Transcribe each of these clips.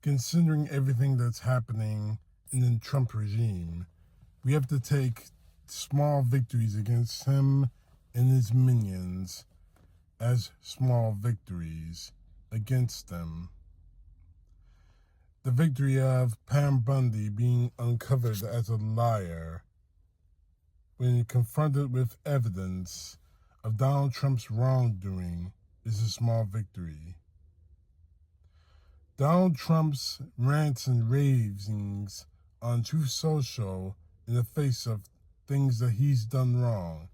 Considering everything that's happening in the Trump regime, we have to take small victories against him and his minions as small victories against them. The victory of Pam Bundy being uncovered as a liar when confronted with evidence of Donald Trump's wrongdoing is a small victory. Donald Trump's rants and ravings on Truth Social in the face of things that he's done wrong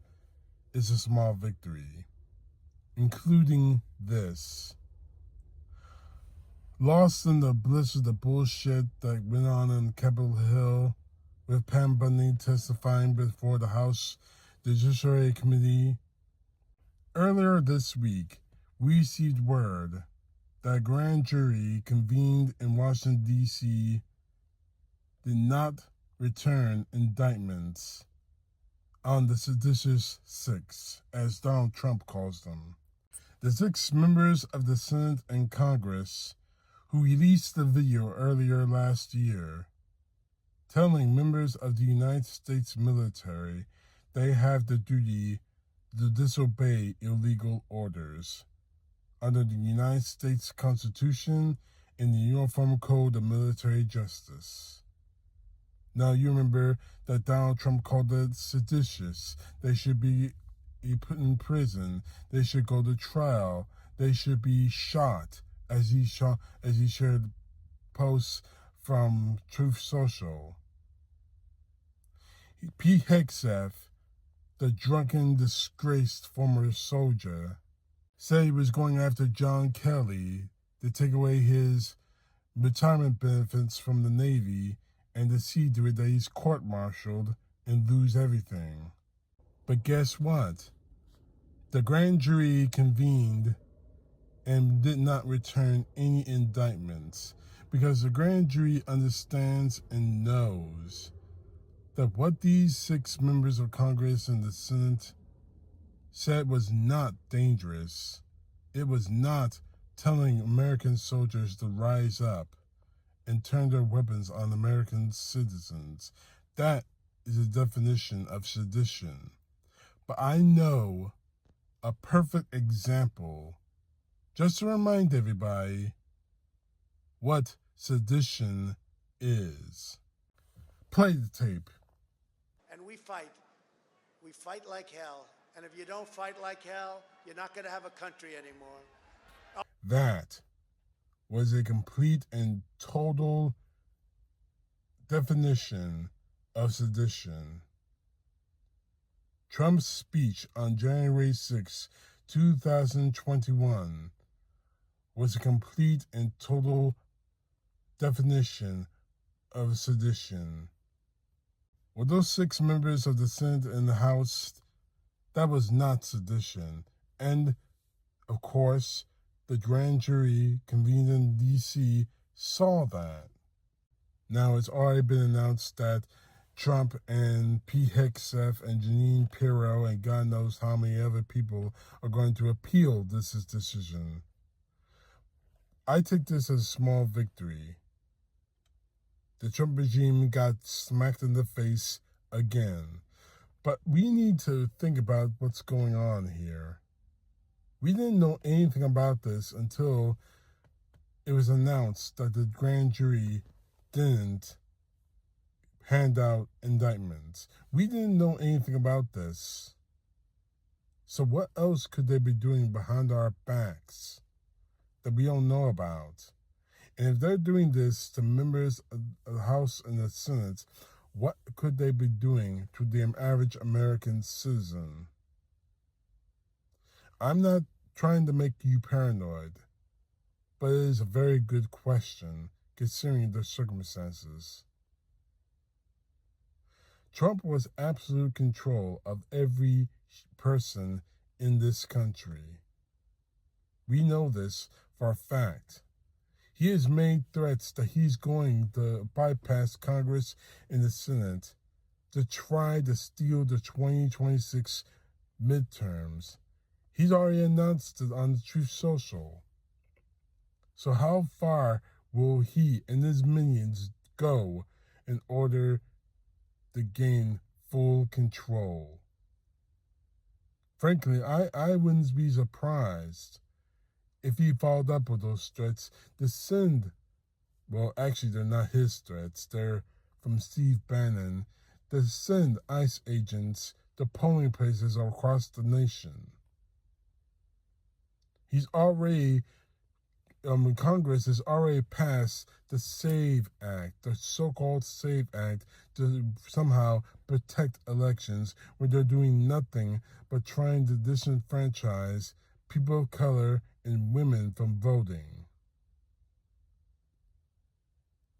is a small victory, including this. Lost in the bliss of the bullshit that went on in Capitol Hill with Pam Bundy testifying before the House Judiciary Committee, earlier this week, we received word that a grand jury convened in Washington, D.C. did not return indictments on the seditious six, as Donald Trump calls them. The 6 members of the Senate and Congress who released the video earlier last year telling members of the United States military they have the duty to disobey illegal orders under the United States Constitution and the Uniform Code of Military Justice. Now, you remember that Donald Trump called it seditious. They should be put in prison. They should go to trial. They should be shot, as he shared posts from Truth Social. Pete Hegseth, the drunken, disgraced former soldier, said he was going after John Kelly to take away his retirement benefits from the Navy and to see to it that he's court-martialed and lose everything. But guess what? The grand jury convened and did not return any indictments because the grand jury understands and knows that what these 6 members of Congress and the Senate said was not dangerous. It was not telling American soldiers to rise up and turn their weapons on American citizens. That is the definition of sedition. But I know a perfect example, just to remind everybody what sedition is. Play the tape. And we fight. We fight like hell. And if you don't fight like hell, you're not going to have a country anymore. That was a complete and total definition of sedition. Trump's speech on January 6, 2021 was a complete and total definition of sedition. With those 6 members of the Senate and the House, that was not sedition. And, of course, the grand jury convened in D.C. saw that. Now, it's already been announced that Trump and Pete Hegseth and Jeanine Pirro and God knows how many other people are going to appeal this decision. I take this as a small victory. The Trump regime got smacked in the face again. But we need to think about what's going on here. We didn't know anything about this until it was announced that the grand jury didn't hand out indictments. We didn't know anything about this. So what else could they be doing behind our backs that we don't know about? And if they're doing this to members of the House and the Senate, what could they be doing to the average American citizen? I'm not trying to make you paranoid, but it is a very good question considering the circumstances. Trump was absolute control of every person in this country. We know this for a fact. He has made threats that he's going to bypass Congress and the Senate to try to steal the 2026 midterms. He's already announced it on the Truth Social. So how far will he and his minions go in order to gain full control? Frankly, I wouldn't be surprised if he followed up with those threats to send, well, actually, they're not his threats, they're from Steve Bannon, to send ICE agents to polling places across the nation. He's already, Congress has already passed the SAVE Act, the so-called SAVE Act, to somehow protect elections, where they're doing nothing but trying to disenfranchise people of color and women from voting.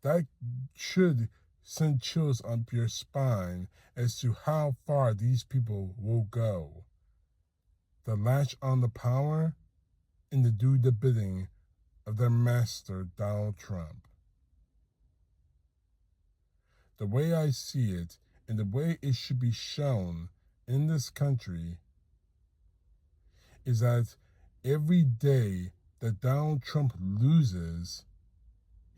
That should send chills up your spine as to how far these people will go. To latch on the power and to do the bidding of their master, Donald Trump. The way I see it, and the way it should be shown in this country, is that every day that Donald Trump loses,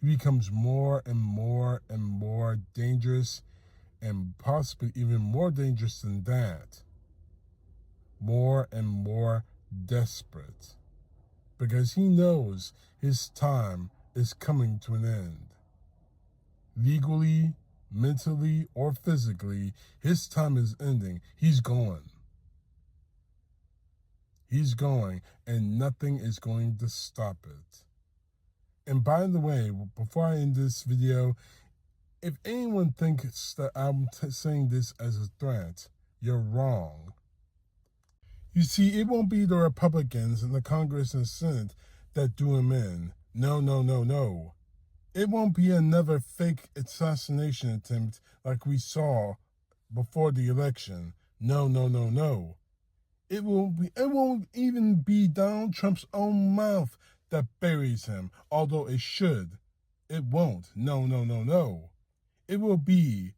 he becomes more and more and more dangerous, and possibly even more dangerous than that. More and more desperate. Because he knows his time is coming to an end. Legally, mentally, or physically, his time is ending. He's going. He's going, and nothing is going to stop it. And by the way, before I end this video, if anyone thinks that I'm saying this as a threat, you're wrong. You see, it won't be the Republicans in the Congress and Senate that do him in. No, no, no, no. It won't be another fake assassination attempt like we saw before the election. No, no, no, no. It won't even be Donald Trump's own mouth that buries him, although it should. It won't. No, no, no, no. It will be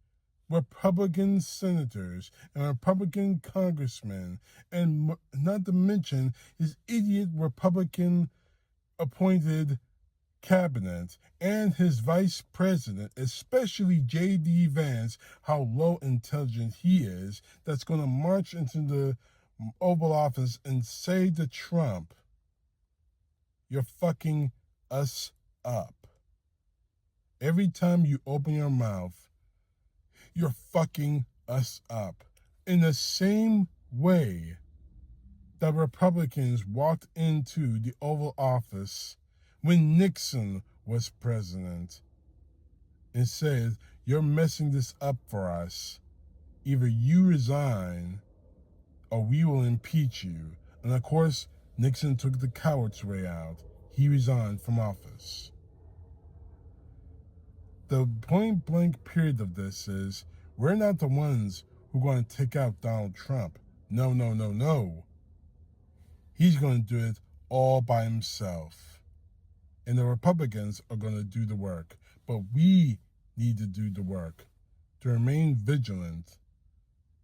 Republican senators and Republican congressmen, and not to mention his idiot Republican appointed cabinet and his vice president, especially J.D. Vance, how low intelligent he is, that's going to march into the Oval Office and say to Trump, "You're fucking us up. Every time you open your mouth, you're fucking us up." In the same way that Republicans walked into the Oval Office when Nixon was president and said, "You're messing this up for us. Either you resign or we will impeach you." And of course, Nixon took the coward's way out. He resigned from office. The point blank period of this is, we're not the ones who are going to take out Donald Trump. No, no, no, no. He's going to do it all by himself. And the Republicans are going to do the work. But we need to do the work to remain vigilant,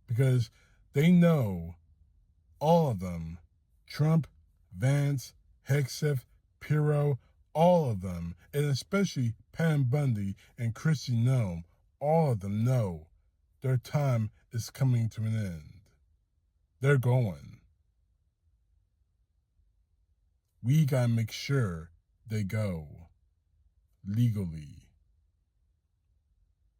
because they know, all of them, Trump, Vance, Hegseth, Pirro, all of them, and especially Pam Bundy and Kristi Noem, all of them know their time is coming to an end. They're going. We gotta make sure they go legally.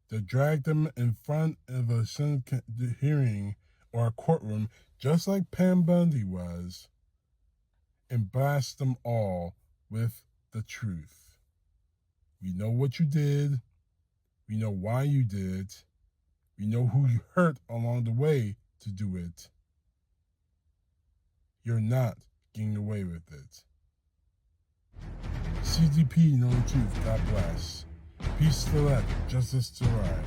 To drag them in front of a Senate hearing or a courtroom, just like Pam Bundy was, and blast them all with the truth. We know what you did. We know why you did. We know who you hurt along the way to do it. You're not getting away with it. CTP, knowing truth. God bless. Peace to the left, justice to the right.